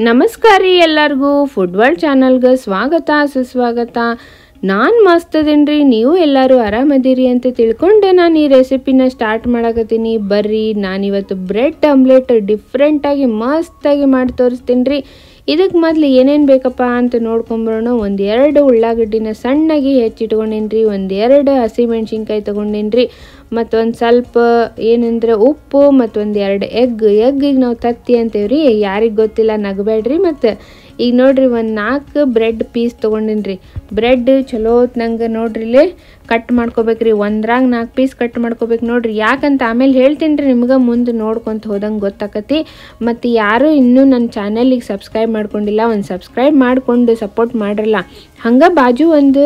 ನಮಸ್ಕಾರ ರೀ ಎಲ್ಲರಿಗೂ ಫುಡ್ ವರ್ಲ್ಡ್ ಚಾನಲ್ಗೆ ಸ್ವಾಗತ ಸುಸ್ವಾಗತ. ನಾನು ಮಸ್ತ್ ಅದೇನ್ರಿ, ನೀವು ಎಲ್ಲರೂ ಆರಾಮದಿರಿ ಅಂತ ತಿಳ್ಕೊಂಡೆ ನಾನು ಈ ರೆಸಿಪಿನ ಸ್ಟಾರ್ಟ್ ಮಾಡಕತ್ತೀನಿ. ಬರ್ರಿ, ನಾನಿವತ್ತು ಬ್ರೆಡ್ ಆಮ್ಲೆಟ್ ಡಿಫ್ರೆಂಟಾಗಿ ಮಸ್ತಾಗಿ ಮಾಡಿ ತೋರಿಸ್ತೀನಿ ರೀ. ಇದಕ್ಕೆ ಮೊದಲು ಏನೇನು ಬೇಕಪ್ಪ ಅಂತ ನೋಡ್ಕೊಂಬರೋಣ. ಒಂದೆರಡು ಉಳ್ಳಾಗಡ್ಡಿನ ಸಣ್ಣಗೆ ಹೆಚ್ಚಿಟ್ಕೊಂಡೇನಿ ರೀ, ಒಂದೆರಡು ಹಸಿಮೆಣ್ಸಿನ್ಕಾಯಿ ತೊಗೊಂಡೇನಿ ರೀ, ಮತ್ತೊಂದು ಸ್ವಲ್ಪ ಏನಂದ್ರೆ ಉಪ್ಪು, ಮತ್ತೊಂದೆರಡು ಎಗ್ಗಿಗೆ ನಾವು ತತ್ತಿ ಅಂತೇವೆ ರೀ. ಯಾರಿಗೆ ಗೊತ್ತಿಲ್ಲ ನಗಬೇಡ್ರಿ. ಮತ್ತು ಈಗ ನೋಡ್ರಿ, ಒಂದು 4 ಬ್ರೆಡ್ ಪೀಸ್ ತೊಗೊಂಡೇನಿ ರೀ. ಬ್ರೆಡ್ ಚಲೋ ನಂಗೆ ನೋಡ್ರಿ ಇಲ್ಲಿ ಕಟ್ ಮಾಡ್ಕೋಬೇಕ್ರಿ. ಒಂದ್ರಾಗ 4 ಪೀಸ್ ಕಟ್ ಮಾಡ್ಕೋಬೇಕು ನೋಡ್ರಿ. ಯಾಕಂತ ಆಮೇಲೆ ಹೇಳ್ತೀನಿ ರೀ, ನಿಮ್ಗೆ ಮುಂದೆ ನೋಡ್ಕೊತ ಹೋದಂಗೆ ಗೊತ್ತಾಕತಿ. ಮತ್ತು ಯಾರು ಇನ್ನೂ ನನ್ನ ಚಾನಲಿಗೆ ಸಬ್ಸ್ಕ್ರೈಬ್ ಮಾಡ್ಕೊಂಡಿಲ್ಲ, ಒಂದು ಸಬ್ಸ್ಕ್ರೈಬ್ ಮಾಡಿಕೊಂಡು ಸಪೋರ್ಟ್ ಮಾಡಿರಲ್ಲ. ಹಂಗೆ ಬಾಜು ಒಂದು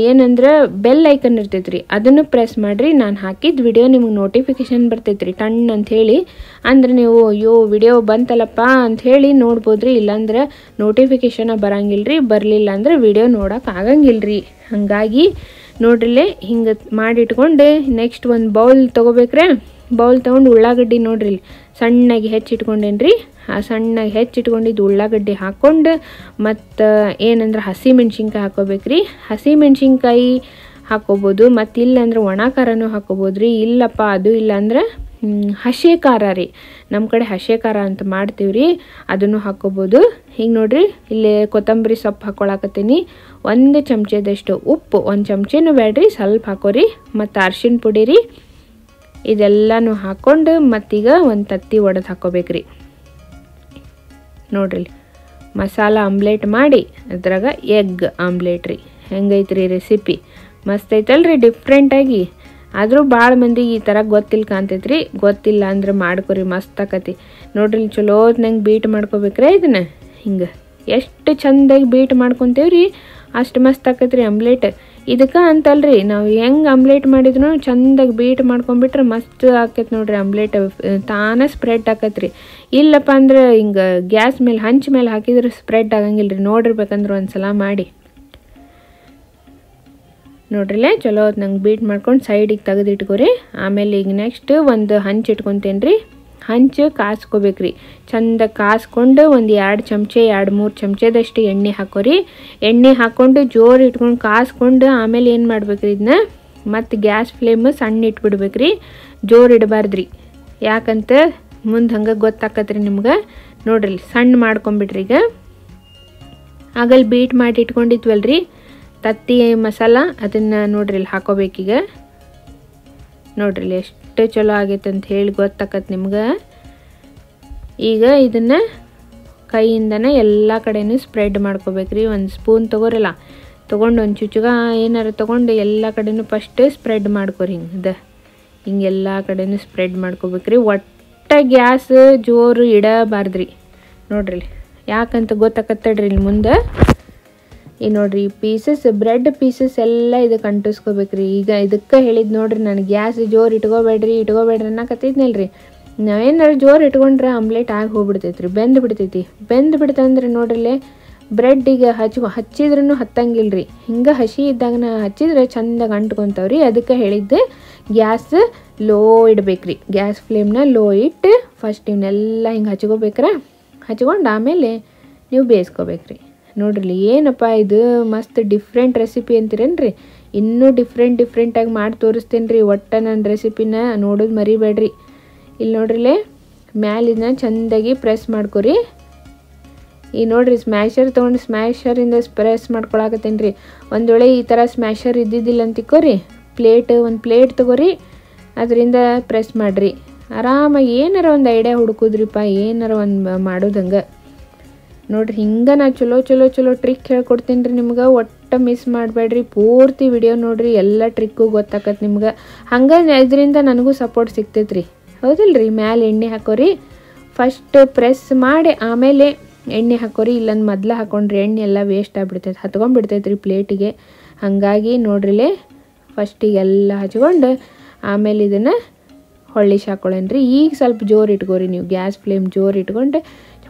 ಏನಂದ್ರೆ ಬೆಲ್ ಐಕನ್ ಇರ್ತೈತೆ ರೀ, ಅದನ್ನು ಪ್ರೆಸ್ ಮಾಡಿರಿ. ನಾನು ಹಾಕಿದ ವಿಡಿಯೋ ನಿಮ್ಗೆ ನೋಟಿಫಿಕೇಷನ್ ಬರ್ತೈತೆ ರೀ ಟಣ್ ಅಂಥೇಳಿ. ಅಂದ್ರೆ ನೀವು ಅಯ್ಯೋ ವಿಡಿಯೋ ಬಂತಲ್ಲಪ್ಪ ಅಂಥೇಳಿ ನೋಡ್ಬೋದ್ರಿ. ಇಲ್ಲಾಂದ್ರೆ ನೋಟಿಫಿಕೇಷನ ಬರಂಗಿಲ್ಲ ರೀ. ಬರಲಿಲ್ಲ ಅಂದ್ರೆ ವಿಡಿಯೋ ನೋಡೋಕೆ ಆಗಂಗಿಲ್ಲ ರೀ. ಹಾಗಾಗಿ ನೋಡ್ರಿಲ್ಲೇ ಹಿಂಗೆ ಮಾಡಿಟ್ಕೊಂಡು ನೆಕ್ಸ್ಟ್ ಒಂದು ಬೌಲ್ ತೊಗೋಬೇಕ್ರೆ. ಬೌಲ್ ತೊಗೊಂಡು ಉಳ್ಳಾಗಡ್ಡಿ ನೋಡ್ರಿ ಸಣ್ಣಗೆ ಹೆಚ್ಚಿಟ್ಕೊಂಡೇನಿ ರೀ. ಆ ಸಣ್ಣಗೆ ಹೆಚ್ಚಿಟ್ಕೊಂಡಿದ್ದು ಉಳ್ಳಾಗಡ್ಡಿ ಹಾಕ್ಕೊಂಡು, ಮತ್ತು ಏನಂದ್ರೆ ಹಸಿಮೆಣ್ಸಿನ್ಕಾಯಿ ಹಾಕೋಬೇಕ್ರಿ. ಹಸಿಮೆಣ್ಸಿನ್ಕಾಯಿ ಹಾಕೋಬೋದು, ಮತ್ತು ಇಲ್ಲಾಂದ್ರೆ ಒಣ ಖಾರನೂ ಹಾಕೋಬೋದು ರೀ. ಇಲ್ಲಪ್ಪ ಅದು ಇಲ್ಲಾಂದ್ರೆ ಹಸಿ ಖಾರ ರೀ, ನಮ್ಮ ಕಡೆ ಹಸಿ ಖಾರ ಅಂತ ಮಾಡ್ತೀವಿ ರೀ, ಅದನ್ನು ಹಾಕೋಬೋದು. ಈಗ ನೋಡ್ರಿ, ಇಲ್ಲಿ ಕೊತ್ತಂಬರಿ ಸೊಪ್ಪು ಹಾಕ್ಕೊಳಕತ್ತೀನಿ. 1 ಚಮಚದಷ್ಟು ಉಪ್ಪು, 1 ಚಮಚನೂ ಬೇಡ್ರಿ, ಸ್ವಲ್ಪ ಹಾಕೋರಿ. ಮತ್ತು ಅರ್ಶಿಣ ಪುಡಿ ರೀ. ಇದೆಲ್ಲನೂ ಹಾಕ್ಕೊಂಡು ಮತ್ತೀಗ ಒಂದು ತತ್ತಿ ಒಡೆದು ಹಾಕೋಬೇಕ್ರಿ. ನೋಡ್ರಿ, ಮಸಾಲ ಆಮ್ಲೆಟ್ ಮಾಡಿ ಅದ್ರಾಗ ಎಗ್ ಆಮ್ಲೆಟ್ ರೀ. ಹೆಂಗೈತ್ರಿ ರೆಸಿಪಿ? ಮಸ್ತ್ ಐತಲ್ರಿ, ಡಿಫ್ರೆಂಟಾಗಿ. ಆದರೂ ಭಾಳ ಮಂದಿಗೆ ಈ ಥರ ಗೊತ್ತಿಲ್ಲ ಕಾಣ್ತೈತ್ರಿ. ಗೊತ್ತಿಲ್ಲ ಅಂದ್ರೆ ಮಾಡ್ಕೊರಿ, ಮಸ್ತ್ ಆಕತಿ. ನೋಡ್ರಿ, ಚಲೋ ನಂಗೆ ಬೀಟ್ ಮಾಡ್ಕೋಬೇಕ್ರಿ. ಇದನ್ನ ಹಿಂಗೆ ಎಷ್ಟು ಚೆಂದಾಗಿ ಬೀಟ್ ಮಾಡ್ಕೊತೇವ್ರಿ ಅಷ್ಟು ಮಸ್ತ್ ಆಕತ್ರಿ ಆಮ್ಲೆಟ್. ಇದಕ್ಕೆ ಅಂತಲ್ರಿ, ನಾವು ಹೆಂಗೆ ಆಮ್ಲೆಟ್ ಮಾಡಿದ್ರು ಚೆಂದಾಗಿ ಬೀಟ್ ಮಾಡ್ಕೊಂಬಿಟ್ರೆ ಮಸ್ತ್ ಆಕೈತೆ ನೋಡ್ರಿ ಆಮ್ಲೆಟ್. ತಾನೇ ಸ್ಪ್ರೆಡ್ ಆಕತ್ರಿ. ಇಲ್ಲಪ್ಪ ಅಂದ್ರೆ ಹಿಂಗೆ ಗ್ಯಾಸ್ ಮೇಲೆ ಹಂಚ ಮೇಲೆ ಹಾಕಿದ್ರೆ ಸ್ಪ್ರೆಡ್ ಆಗಂಗಿಲ್ಲ ರೀ. ನೋಡಿರ್ಬೇಕಂದ್ರೆ ಒಂದು ಸಲ ಮಾಡಿ ನೋಡ್ರಿಲ್ಲೇ. ಚಲೋ ನಂಗೆ ಬೀಟ್ ಮಾಡ್ಕೊಂಡು ಸೈಡಿಗೆ ತೆಗೆದಿಟ್ಕೊರಿ. ಆಮೇಲೆ ಈಗ ನೆಕ್ಸ್ಟ್ ಒಂದು ಹಂಚು ಇಟ್ಕೊತೇನೆ ರೀ. ಹಂಚು ಕಾಸ್ಕೋಬೇಕ್ರಿ. ಚಂದ ಕಾಸ್ಕೊಂಡು ಒಂದು 2 ಚಮಚೆ 2-3 ಚಮಚದಷ್ಟು ಎಣ್ಣೆ ಹಾಕೋರಿ. ಎಣ್ಣೆ ಹಾಕ್ಕೊಂಡು ಜೋರು ಇಟ್ಕೊಂಡು ಕಾಸ್ಕೊಂಡು ಆಮೇಲೆ ಏನು ಮಾಡ್ಬೇಕ್ರಿ, ಇದನ್ನ ಮತ್ತು ಗ್ಯಾಸ್ ಫ್ಲೇಮ್ ಸಣ್ಣ ಇಟ್ಬಿಡ್ಬೇಕ್ರಿ, ಜೋರು ಇಡಬಾರ್ದ್ರಿ. ಯಾಕಂತ ಮುಂದೆ ಹಂಗೆ ಗೊತ್ತಾಕತ್ರಿ ನಿಮ್ಗೆ. ನೋಡ್ರಿ, ಸಣ್ಣ ಮಾಡ್ಕೊಂಬಿಡ್ರಿ. ಈಗ ಆಗಲ್ಲಿ ಬೀಟ್ ಮಾಡಿ ಇಟ್ಕೊಂಡಿದ್ವಲ್ರಿ ತತ್ತಿ ಮಸಾಲ, ಅದನ್ನು ನೋಡ್ರಿ ಇಲ್ಲಿ ಹಾಕೋಬೇಕೀಗ. ನೋಡ್ರಿ ಎಷ್ಟು ಚಲೋ ಆಗೈತೆ ಅಂತ ಹೇಳಿ ಗೊತ್ತಾಕತ್ತೆ ನಿಮ್ಗೆ. ಈಗ ಇದನ್ನು ಕೈಯಿಂದನೇ ಎಲ್ಲ ಕಡೆನೂ ಸ್ಪ್ರೆಡ್ ಮಾಡ್ಕೋಬೇಕ್ರಿ. ಒಂದು ಸ್ಪೂನ್ ತೊಗೋರಲ್ಲ, ತೊಗೊಂಡು ಒಂದು ಚುಚುಗ ಏನಾರು ತೊಗೊಂಡು ಎಲ್ಲ ಕಡೆನೂ ಫಸ್ಟ್ ಸ್ಪ್ರೆಡ್ ಮಾಡ್ಕೊರಿ. ಹಿಂಗೆಲ್ಲ ಕಡೆನೂ ಸ್ಪ್ರೆಡ್ ಮಾಡ್ಕೋಬೇಕ್ರಿ. ಒಟ್ಟ ಗ್ಯಾಸ್ ಜೋರು ಇಡಬಾರ್ದ್ರಿ. ನೋಡ್ರಿ ಯಾಕಂತ ಗೊತ್ತಾಕತ್ತಡ್ರಿ ಇಲ್ಲಿ ಮುಂದೆ. ಈಗ ನೋಡ್ರಿ, ಪೀಸಸ್ ಬ್ರೆಡ್ ಪೀಸಸ್ ಎಲ್ಲ ಇದಕ್ಕೆ ಅಂಟಿಸ್ಕೋಬೇಕ್ರಿ. ಈಗ ಇದಕ್ಕೆ ಹೇಳಿದ್ದು ನೋಡ್ರಿ, ನಾನು ಗ್ಯಾಸ್ ಜೋರು ಇಟ್ಕೋಬೇಡ್ರಿ ಅನ್ನಕತ್ತಿದ್ನಲ್ರಿ. ನಾವೇನಾರು ಜೋರು ಇಟ್ಕೊಂಡ್ರೆ ಆಮ್ಲೆಟ್ ಆಗಿ ಹೋಗ್ಬಿಡ್ತೈತ್ರಿ, ಬೆಂದು ಬಿಡ್ತಂದ್ರೆ ನೋಡ್ರಿಲ್ಲೇ ಬ್ರೆಡ್ಡಿಗೆ ಹಚ್ಚಿದ್ರೂ ಹತ್ತಂಗಿಲ್ರಿ. ಹಿಂಗೆ ಹಸಿ ಇದ್ದಾಗನ ಹಚ್ಚಿದ್ರೆ ಚಂದಾಗಿ ಅಂಟ್ಕೊತಾವ್ರಿ. ಅದಕ್ಕೆ ಹೇಳಿದ್ದು ಗ್ಯಾಸ್ ಲೋ ಇಡ್ಬೇಕ್ರಿ. ಗ್ಯಾಸ್ ಫ್ಲೇಮ್ನ ಲೋ ಇಟ್ಟು ಫಸ್ಟ್ ಇವನ್ನೆಲ್ಲ ಹಿಂಗೆ ಹಚ್ಕೋಬೇಕ್ರ. ಹಚ್ಕೊಂಡು ಆಮೇಲೆ ನೀವು ಬೇಯಿಸ್ಕೋಬೇಕ್ರಿ. ನೋಡ್ರಿ, ಏನಪ್ಪ ಇದು ಮಸ್ತ್ ಡಿಫ್ರೆಂಟ್ ರೆಸಿಪಿ ಅಂತೀರೇನ್ರಿ? ಇನ್ನೂ ಡಿಫ್ರೆಂಟಾಗಿ ಮಾಡಿ ತೋರಿಸ್ತೇನೆ ರೀ. ಒಟ್ಟು ನನ್ನ ರೆಸಿಪಿನ ನೋಡೋದು ಮರಿಬೇಡ್ರಿ. ಇಲ್ಲಿ ನೋಡ್ರಿಲೇ ಮ್ಯಾಲಿನ ಚೆಂದಾಗಿ ಪ್ರೆಸ್ ಮಾಡ್ಕೊರಿ. ಈಗ ನೋಡ್ರಿ, ಸ್ಮ್ಯಾಶರ್ ತೊಗೊಂಡು ಸ್ಮ್ಯಾಶರಿಂದ ಪ್ರೆಸ್ ಮಾಡ್ಕೊಳಕತ್ತೇನೆ ರೀ. ಒಂದು ವೇಳೆ ಈ ಥರ ಸ್ಮ್ಯಾಶರ್ ಇದ್ದಿದ್ದಿಲ್ಲ ಅಂತ ತಿಕ್ಕೋರಿ, ಒಂದು ಪ್ಲೇಟ್ ತೊಗೋರಿ, ಅದರಿಂದ ಪ್ರೆಸ್ ಮಾಡಿರಿ. ಆರಾಮಾಗಿ ಏನಾರ ಒಂದು ಐಡಿಯಾ ಹುಡುಕುದ್ರಿಪ್ಪ, ಏನಾರ ಒಂದು ಮಾಡೋದಂಗೆ. ನೋಡ್ರಿ, ಹಿಂಗೆ ನಾ ಚಲೋ ಟ್ರಿಕ್ ಹೇಳ್ಕೊಡ್ತೀನಿ ರೀ ನಿಮ್ಗೆ. ಒಟ್ಟು ಮಿಸ್ ಮಾಡಬೇಡ್ರಿ, ಪೂರ್ತಿ ವಿಡಿಯೋ ನೋಡ್ರಿ, ಎಲ್ಲ ಟ್ರಿಕ್ಕು ಗೊತ್ತಾಕತ್ತೆ ನಿಮ್ಗೆ. ಹಂಗೆ ಇದರಿಂದ ನನಗೂ ಸಪೋರ್ಟ್ ಸಿಗ್ತೈತೆ ರೀ, ಹೌದಿಲ್ರಿ? ಮ್ಯಾಲೆ ಎಣ್ಣೆ ಹಾಕೋರಿ. ಫಸ್ಟ್ ಪ್ರೆಸ್ ಮಾಡಿ ಆಮೇಲೆ ಎಣ್ಣೆ ಹಾಕೋರಿ. ಇಲ್ಲಂದು ಮೊದಲು ಹಾಕೊಂಡ್ರಿ ಎಣ್ಣೆ ಎಲ್ಲ ವೇಸ್ಟ್ ಆಗಿಬಿಡ್ತೈತೆ, ಹತ್ಕೊಂಡ್ಬಿಡ್ತೈತೆ ರೀ ಪ್ಲೇಟಿಗೆ. ಹಾಗಾಗಿ ನೋಡ್ರಿಲೇ ಫಸ್ಟಿಗೆ ಎಲ್ಲ ಹಚ್ಕೊಂಡು ಆಮೇಲೆ ಇದನ್ನು ಹೊಳ್ಳಿಸಿ ಹಾಕೊಳ್ಳೇನ್ರಿ. ಈಗ ಸ್ವಲ್ಪ ಜೋರು ಇಟ್ಕೋರಿ ನೀವು, ಗ್ಯಾಸ್ ಫ್ಲೇಮ್ ಜೋರು ಇಟ್ಕೊಂಡು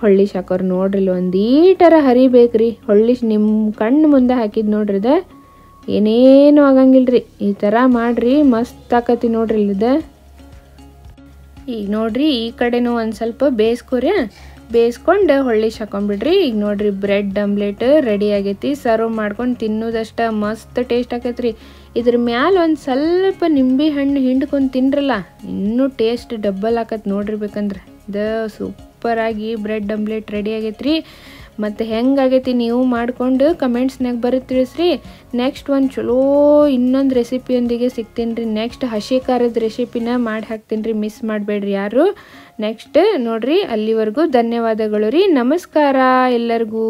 ಹೊಳ್ಳಿಸಿ ಹಾಕೋರಿ. ನೋಡ್ರಿ, ಒಂದು ಈಟರ ಹರಿಬೇಕ್ರಿ. ಹೊಳ್ಳಿಸಿ ನಿಮ್ಮ ಕಣ್ಣು ಮುಂದೆ ಹಾಕಿದ್ದು ನೋಡ್ರಿ, ಇದು ಏನೇನು ಆಗಂಗಿಲ್ರಿ. ಈ ಥರ ಮಾಡಿರಿ, ಮಸ್ತ್ ಆಕತಿ ನೋಡ್ರಿ ಇಲ್ಲಿದೆ. ಈಗ ನೋಡ್ರಿ, ಈ ಕಡೆನೂ ಒಂದು ಸ್ವಲ್ಪ ಬೇಯಿಸ್ಕೊರಿ. ಬೇಯಿಸ್ಕೊಂಡು ಹೊಳ್ಳಿಸಿ ಹಾಕೊಂಡ್ಬಿಡ್ರಿ. ಈಗ ನೋಡಿರಿ ಬ್ರೆಡ್ ಆಮ್ಲೆಟ್ ರೆಡಿ ಆಗೈತಿ. ಸರ್ವ್ ಮಾಡ್ಕೊಂಡು ತಿನ್ನೋದಷ್ಟ ಮಸ್ತ್ ಟೇಸ್ಟ್ ಆಕೈತ್ರಿ. ಇದ್ರ ಮ್ಯಾಲೆ ಒಂದು ಸ್ವಲ್ಪ ನಿಂಬೆ ಹಣ್ಣು ಹಿಂಡ್ಕೊಂಡು ತಿನ್ರಲ್ಲ, ಇನ್ನೂ ಟೇಸ್ಟ್ ಡಬ್ಬಲ್ ಆಕತ್ ನೋಡಿರ್ಬೇಕಂದ್ರೆ. ಇದು ಸೂಪರಾಗಿ ಬ್ರೆಡ್ ಆಮ್ಲೆಟ್ ರೆಡಿ ಆಗೈತ್ರಿ. ಮತ್ತು ಹೆಂಗಾಗೈತಿ ನೀವು ಮಾಡಿಕೊಂಡು ಕಮೆಂಟ್ಸ್ನಾಗ ಬರುತ್ತೆ ತಿಳಿಸ್ರಿ. ನೆಕ್ಸ್ಟ್ ಒಂದು ಚಲೋ ಇನ್ನೊಂದು ರೆಸಿಪಿಯೊಂದಿಗೆ ಸಿಗ್ತೀನಿ ರೀ. ನೆಕ್ಸ್ಟ್ ಹಸಿ ಖಾರದ ರೆಸಿಪಿನ ಮಾಡಿ ಹಾಕ್ತೀನಿ ರೀ, ಮಿಸ್ ಮಾಡಬೇಡ್ರಿ ಯಾರು. ನೆಕ್ಸ್ಟ್ ನೋಡಿರಿ, ಅಲ್ಲಿವರೆಗೂ ಧನ್ಯವಾದಗಳು ರೀ. ನಮಸ್ಕಾರ ಎಲ್ಲರಿಗೂ.